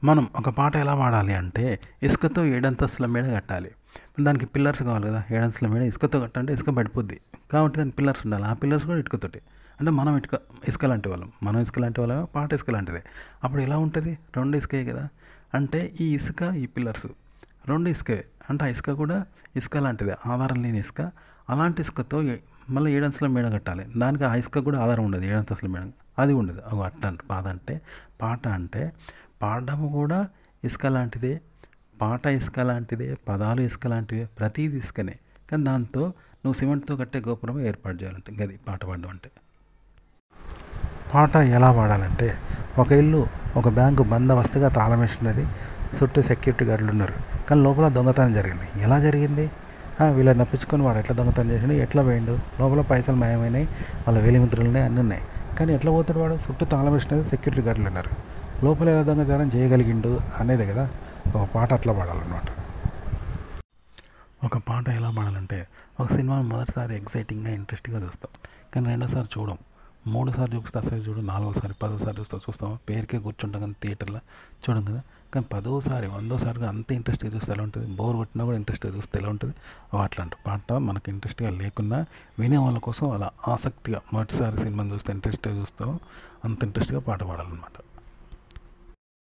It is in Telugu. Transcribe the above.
మనం ఒక పాట ఎలా పాడాలి అంటే ఇసుకతో ఏడంతస్తుల మేడ కట్టాలి. దానికి పిల్లర్స్ కావాలి కదా, ఏడంతస్తుల మేడ ఇసుకతో కట్టంటే ఇసుక పడిపోద్ది. కాబట్టి దానికి పిల్లర్స్ ఉండాలి. ఆ పిల్లర్స్ కూడా ఇటుకతోటి. అంటే మనం ఇసుక లాంటి వాళ్ళం, మనం ఇసుక లాంటి వాళ్ళం, పాట ఇసుక లాంటిదే. అప్పుడు ఎలా ఉంటుంది? రెండు ఇసుకే కదా. అంటే ఈ ఇసుక, ఈ పిల్లర్స్ రెండు ఇసుకే. అంటే ఆ ఇసుక కూడా ఇసుక లాంటిదే, ఆధారం లేని ఇసుక. అలాంటి ఇసుకతో మళ్ళీ ఏడంతస్తుల మేడ కట్టాలి. దానికి ఆ ఇసుక కూడా ఆధారం ఉండదు, ఏడంతస్తుల మేడ అది ఉండదు. అట్లా పాట అంటే పాడడం కూడా ఇసుక లాంటిదే, పాట ఇసుక లాంటిదే, పదాలు ఇసుక లాంటివే, ప్రతీది ఇసుకనే. కానీ దాంతో నువ్వు సిమెంట్తో కట్టే గోపురం ఏర్పాటు చేయాలంటే గది పాట పాడడం అంటే. పాట ఎలా పాడాలంటే, ఒక ఇల్లు, ఒక బ్యాంకు బందోబస్తుగా తాళం వేసినది, చుట్టూ సెక్యూరిటీ గార్డులు ఉన్నారు. కానీ లోపల దొంగతనం జరిగింది. ఎలా జరిగింది? వీళ్ళని తప్పించుకొని వాడు ఎట్లా దొంగతనం చేసిండు, ఎట్లా పోయిండు, లోపల పైసలు మాయమైనాయి, వాళ్ళ వేలిముద్రలు ఉన్నాయి, అన్నీ ఉన్నాయి. కానీ ఎట్లా పోతాడు వాడు? చుట్టూ తాళం వేసినది, సెక్యూరిటీ గార్డులు ఉన్నారు. లోపల ఎలా దొంగతనం చేయగలిగిండు అనేదే కదా ఒక పాట. అట్లా పాడాలన్నమాట. ఒక పాట ఎలా పాడాలంటే, ఒక సినిమాను మొదటిసారి ఎగ్జైటింగ్గా ఇంట్రెస్టింగ్గా చూస్తాం, కానీ రెండోసారి చూడం. మూడోసారి చూపిస్తే అసలు చూడు, నాలుగోసారి, పదోసారి చూస్తాం. పేరుకే కూర్చుంటాం కానీ థియేటర్లో చూడం కదా. కానీ పదోసారి, వందోసారిగా అంత ఇంట్రెస్ట్గా చూస్తే ఎలా ఉంటుంది? బోర్ కొట్టినా కూడా ఇంట్రెస్ట్గా చూస్తే ఎలా ఉంటుంది? అట్లాంటి పాట మనకు ఇంట్రెస్ట్గా లేకున్నా వినే వాళ్ళ కోసం అలా ఆసక్తిగా మొదటిసారి సినిమాని చూస్తే ఇంట్రెస్ట్గా చూస్తాం, అంత ఇంట్రెస్ట్గా పాట పాడాలన్నమాట.